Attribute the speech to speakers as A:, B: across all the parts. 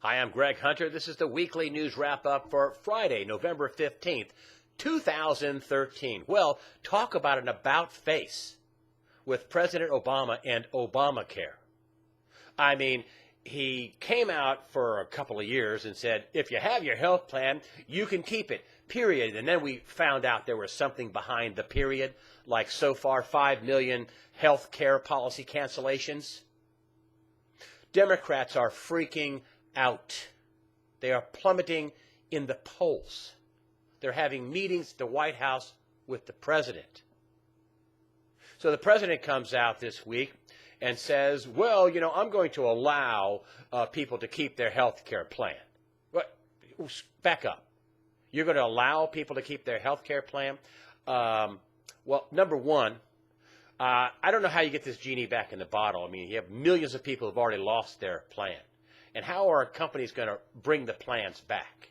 A: Hi, I'm Greg Hunter. This is the weekly news wrap-up for Friday, November 15th, 2013. Well, talk about an about-face with President Obama and ObamaCare. I mean, he came out for a couple of years and said, if you have your health plan, you can keep it, period. And then we found out there was something behind the period, like so far 5 million health care policy cancellations. Democrats are freaking out. They are plummeting in the polls. They're having meetings at the White House with the president. So the president comes out this week and says, well, I'm going to allow people to keep their health care plan. What? Back up. You're going to allow people to keep their health care plan? Well, number one, I don't know how you get this genie back in the bottle. I mean, you have millions of people who've already lost their plan. And how are companies going to bring the plans back?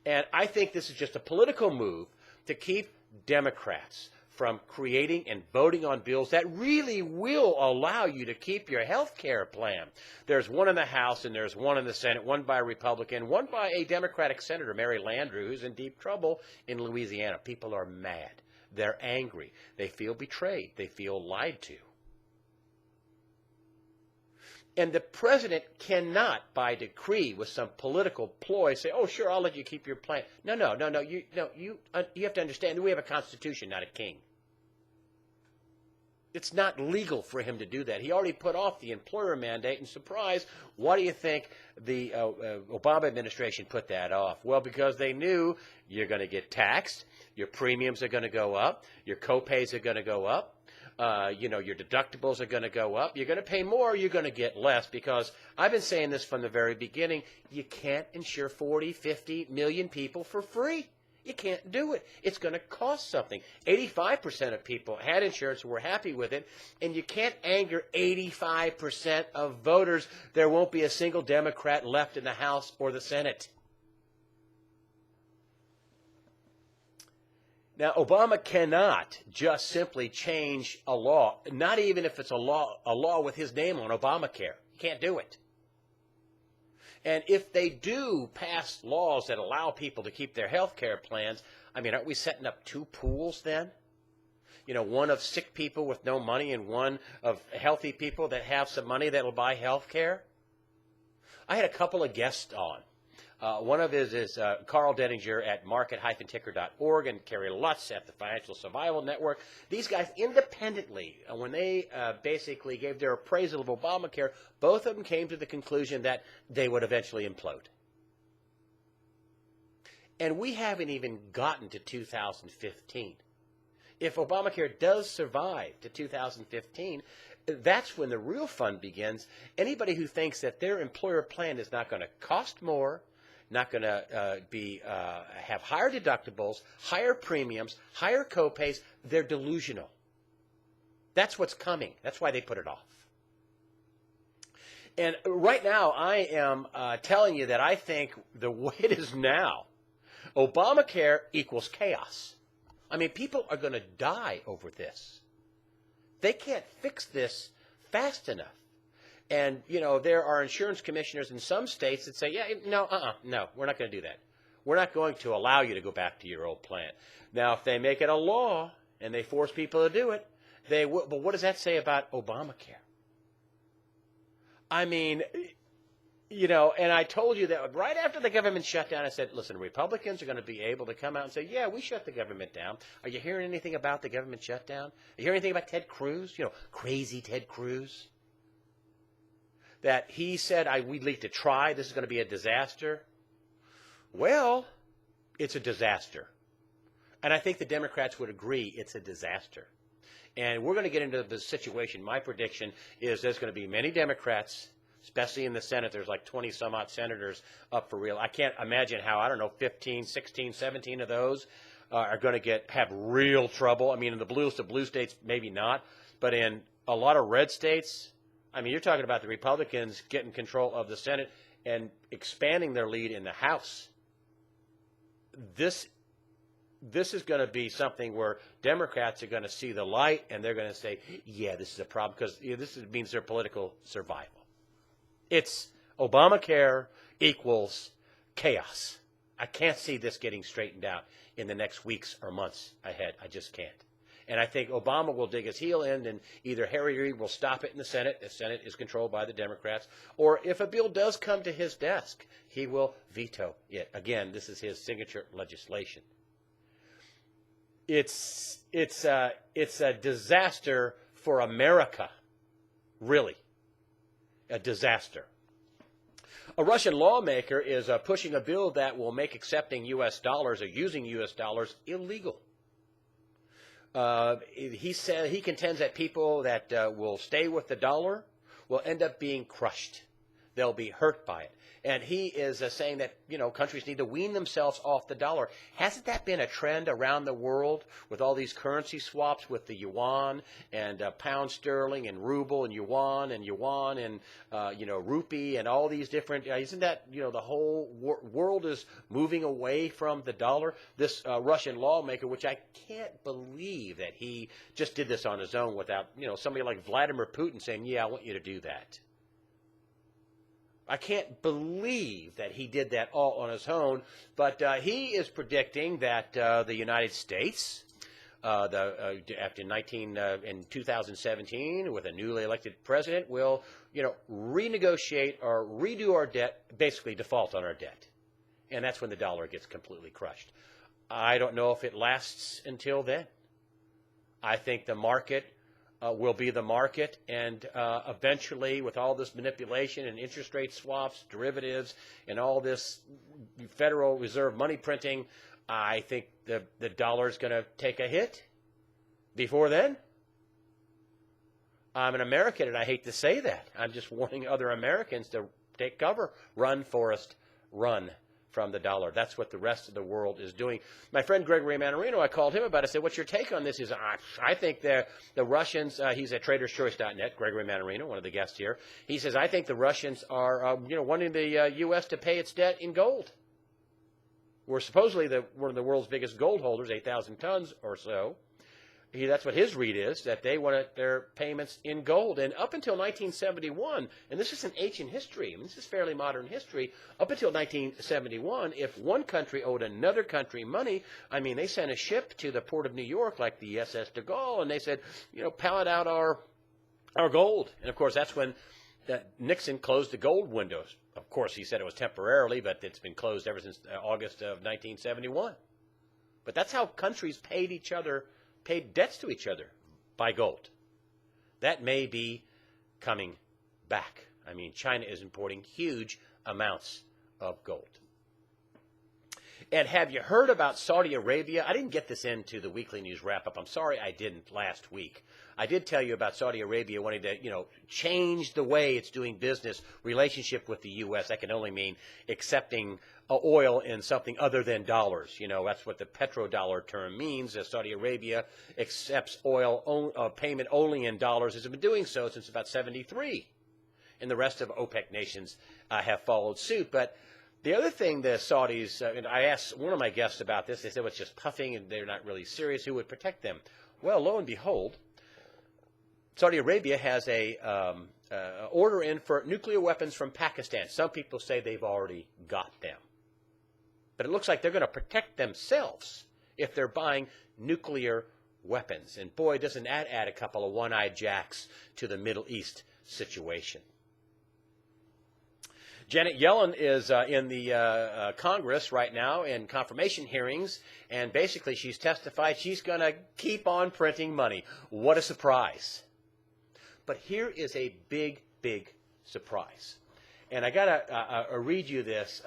A: And I think this is just a political move to keep Democrats from creating and voting on bills that really will allow you to keep your health care plan. There's one in the House and there's one in the Senate, one by a Republican, one by a Democratic Senator, Mary Landrieu, who's in deep trouble in Louisiana. People are mad. They're angry. They feel betrayed. They feel lied to. And the president cannot, by decree, with some political ploy, say, "Oh, sure, I'll let you keep your plan." No. You have to understand that we have a constitution, not a king. It's not legal for him to do that. He already put off the employer mandate, and surprise, why do you think the Obama administration put that off? Well, because they knew you're going to get taxed, your premiums are going to go up, your co-pays are going to go up. Your deductibles are going to go up. You're going to pay more, you're going to get less, because I've been saying this from the very beginning. You can't insure 40, 50 million people for free. You can't do it. It's going to cost something. 85% of people had insurance and were happy with it, and you can't anger 85% of voters. There won't be a single Democrat left in the House or the Senate. Now, Obama cannot just simply change a law, not even if it's a law with his name on ObamaCare. He can't do it. And if they do pass laws that allow people to keep their health care plans, I mean, aren't we setting up two pools then? One of sick people with no money and one of healthy people that have some money that will buy health care? I had a couple of guests on. One of his is Carl Denninger at market-ticker.org and Kerry Lutz at the Financial Survival Network. These guys independently, when they basically gave their appraisal of Obamacare, both of them came to the conclusion that they would eventually implode. And we haven't even gotten to 2015. If Obamacare does survive to 2015, that's when the real fun begins. Anybody who thinks that their employer plan is not going to cost more, not going to have higher deductibles, higher premiums, higher co-pays, they're delusional. That's what's coming. That's why they put it off. And right now, I am telling you that I think the way it is now, Obamacare equals chaos. I mean, people are going to die over this. They can't fix this fast enough. And, there are insurance commissioners in some states that say, no, we're not going to do that. We're not going to allow you to go back to your old plan. Now, if they make it a law and they force people to do it, they will. But what does that say about Obamacare? I mean, and I told you that right after the government shut down, I said, listen, Republicans are going to be able to come out and say, yeah, we shut the government down. Are you hearing anything about the government shutdown? Are you hearing anything about Ted Cruz? Crazy Ted Cruz? That he said, we'd like to try, this is going to be a disaster. Well, it's a disaster. And I think the Democrats would agree it's a disaster. And we're going to get into the situation. My prediction is there's going to be many Democrats, especially in the Senate. There's like 20 some odd senators up for real. I can't imagine how, 15, 16, 17 of those are going to have real trouble. I mean, in the blue states, maybe not. But in a lot of red states, I mean, you're talking about the Republicans getting control of the Senate and expanding their lead in the House. This is going to be something where Democrats are going to see the light and they're going to say, yeah, this is a problem, because this means their political survival. It's Obamacare equals chaos. I can't see this getting straightened out in the next weeks or months ahead. I just can't. And I think Obama will dig his heel in, and either Harry Reid will stop it in the Senate is controlled by the Democrats, or if a bill does come to his desk, he will veto it. Again, this is his signature legislation. It's a disaster for America, really, a disaster. A Russian lawmaker is pushing a bill that will make accepting U.S. dollars or using U.S. dollars illegal. He contends that people that will stay with the dollar will end up being crushed. They'll be hurt by it. And he is saying that, countries need to wean themselves off the dollar. Hasn't that been a trend around the world with all these currency swaps with the yuan and pound sterling and ruble and yuan and rupee and all these different, isn't that, the whole world is moving away from the dollar? This Russian lawmaker, which I can't believe that he just did this on his own without, somebody like Vladimir Putin saying, yeah, I want you to do that. I can't believe that he did that all on his own, but he is predicting that the United States, after in 2017, with a newly elected president, will, renegotiate or redo our debt, basically default on our debt, and that's when the dollar gets completely crushed. I don't know if it lasts until then. I think the market will be the market, and eventually, with all this manipulation and interest rate swaps, derivatives, and all this Federal Reserve money printing, I think the dollar is going to take a hit. Before then, I'm an American, and I hate to say that. I'm just warning other Americans to take cover. Run, Forrest, run from the dollar. That's what the rest of the world is doing. My friend Gregory Mannarino, I called him about it. I said, what's your take on this? He said, I think the Russians, he's at TradersChoice.net, Gregory Mannarino, one of the guests here. He says, I think the Russians are, wanting the U.S. to pay its debt in gold. We're supposedly one of the world's biggest gold holders, 8,000 tons or so. That's what his read is, that they want their payments in gold. And up until 1971, and this is an ancient history, this is fairly modern history, up until 1971, if one country owed another country money, they sent a ship to the port of New York, like the SS de Gaulle, and they said, pallet out our gold. And, of course, that's when Nixon closed the gold windows. Of course, he said it was temporarily, but it's been closed ever since August of 1971. But that's how countries paid debts to each other, by gold. That may be coming back. China is importing huge amounts of gold. And have you heard about Saudi Arabia? I didn't get this into the weekly news wrap-up. I'm sorry I didn't last week. I did tell you about Saudi Arabia wanting to, change the way it's doing business, relationship with the U.S. That can only mean accepting oil in something other than dollars. That's what the petrodollar term means. Saudi Arabia accepts oil payment only in dollars. Has been doing so since about 73. And the rest of OPEC nations have followed suit. But the other thing the Saudis, and I asked one of my guests about this, they said, well, it's just puffing and they're not really serious. Who would protect them? Well, lo and behold, Saudi Arabia has a order in for nuclear weapons from Pakistan. Some people say they've already got them. But it looks like they're going to protect themselves if they're buying nuclear weapons. And boy, doesn't that add a couple of one-eyed jacks to the Middle East situation. Janet Yellen is in the Congress right now in confirmation hearings, and basically she's testified she's going to keep on printing money. What a surprise. But here is a big, big surprise. And I got to read you this.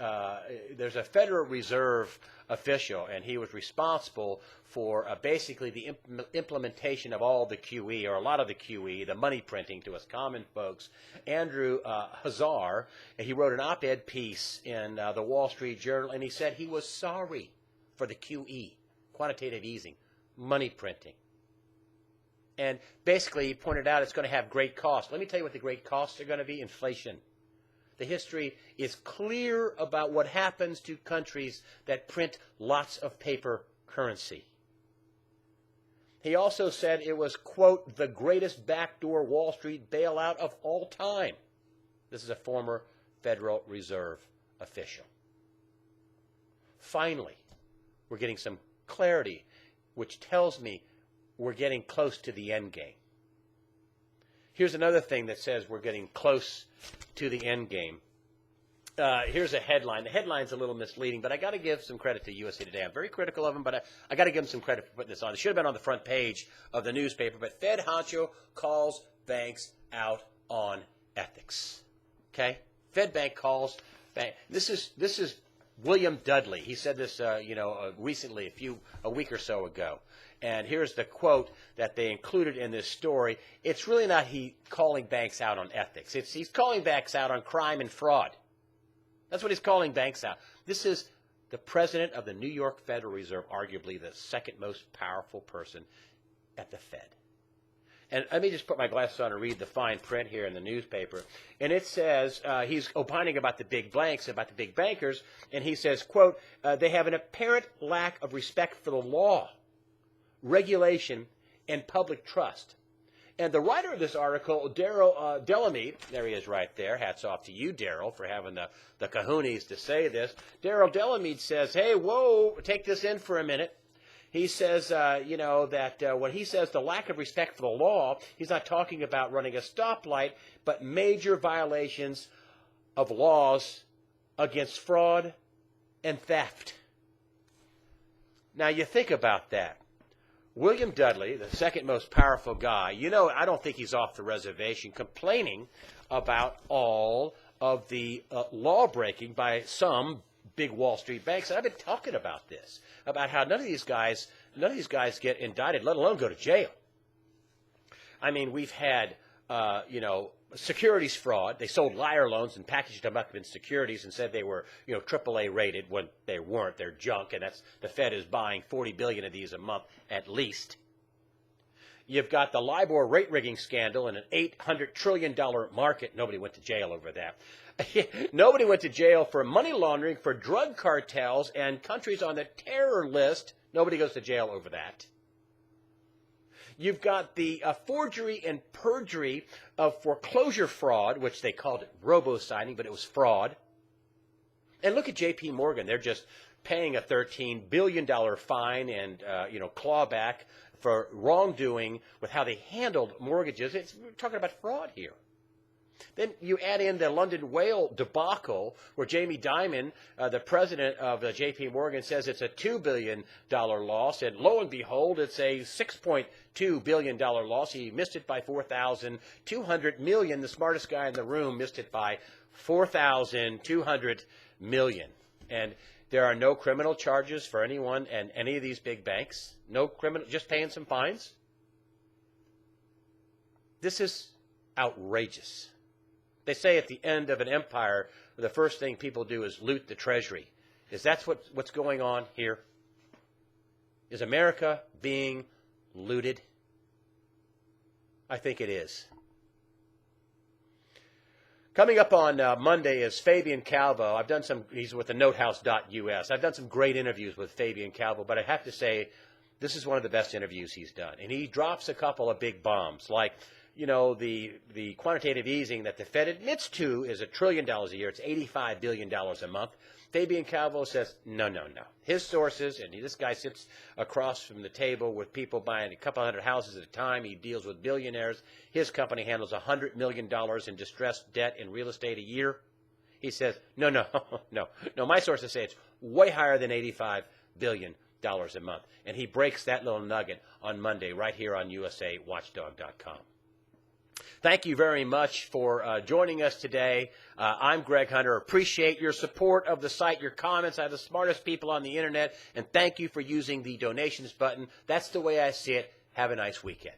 A: There's a Federal Reserve official, and he was responsible for basically the implementation of all the QE, or a lot of the QE, the money printing to us common folks. Andrew Hazar, he wrote an op-ed piece in the Wall Street Journal, and he said he was sorry for the QE, quantitative easing, money printing. And basically, he pointed out it's going to have great costs. Let me tell you what the great costs are going to be: inflation. The history is clear about what happens to countries that print lots of paper currency. He also said it was, quote, the greatest backdoor Wall Street bailout of all time. This is a former Federal Reserve official. Finally, we're getting some clarity, which tells me we're getting close to the end game. Here's another thing that says we're getting close to the end game. Here's a headline. The headline's a little misleading, but I got to give some credit to USA Today. I'm very critical of them, but I got to give them some credit for putting this on. It should have been on the front page of the newspaper, but Fed honcho calls banks out on ethics. Okay? Fed bank calls bank. This is William Dudley. He said this, recently, a week or so ago. And here's the quote that they included in this story. It's really not he calling banks out on ethics. He's calling banks out on crime and fraud. That's what he's calling banks out. This is the president of the New York Federal Reserve, arguably the second most powerful person at the Fed. And let me just put my glasses on and read the fine print here in the newspaper. And it says, he's opining about the big banks, about the big bankers, and he says, quote, they have an apparent lack of respect for the law, regulation, and public trust. And the writer of this article, Daryl Delamead, there he is right there. Hats off to you, Daryl, for having the kahunas to say this. Daryl Delamead says, hey, whoa, take this in for a minute. He says, that when he says the lack of respect for the law, he's not talking about running a stoplight, but major violations of laws against fraud and theft. Now, you think about that. William Dudley, the second most powerful guy, I don't think he's off the reservation complaining about all of the law breaking by some big Wall Street banks. And I've been talking about this, about how none of these guys get indicted, let alone go to jail. I mean, we've had, securities fraud. They sold liar loans and packaged them up in securities and said they were, AAA rated when they weren't. They're junk, and that's the Fed is buying 40 billion of these a month at least. You've got the LIBOR rate rigging scandal in an $800 trillion market. Nobody went to jail over that. Nobody went to jail for money laundering, for drug cartels, and countries on the terror list. Nobody goes to jail over that. You've got the forgery and perjury of foreclosure fraud, which they called it robo-signing, but it was fraud. And look at J.P. Morgan. They're just paying a $13 billion fine and, clawback for wrongdoing with how they handled mortgages. We're talking about fraud here. Then you add in the London whale debacle, where Jamie Dimon, the president of J.P. Morgan, says it's a $2 billion loss, and lo and behold, it's a $6.2 billion loss. He missed it by 4,200 million. The smartest guy in the room missed it by 4,200 million. And there are no criminal charges for anyone and any of these big banks. No criminal, just paying some fines. This is outrageous. They say at the end of an empire, the first thing people do is loot the treasury. Is that what's going on here? Is America being looted? I think it is. Coming up on Monday is Fabian Calvo. He's with the notehouse.us. I've done some great interviews with Fabian Calvo, but I have to say, this is one of the best interviews he's done. And he drops a couple of big bombs, like, the quantitative easing that the Fed admits to is $1 trillion a year. It's $85 billion a month. Fabian Calvo says, no. His sources, and this guy sits across from the table with people buying a couple hundred houses at a time. He deals with billionaires. His company handles $100 million in distressed debt in real estate a year. He says, no. My sources say it's way higher than $85 billion a month. And he breaks that little nugget on Monday right here on USAWatchdog.com. Thank you very much for joining us today. I'm Greg Hunter. Appreciate your support of the site, your comments. I have the smartest people on the internet, and thank you for using the donations button. That's the way I see it. Have a nice weekend.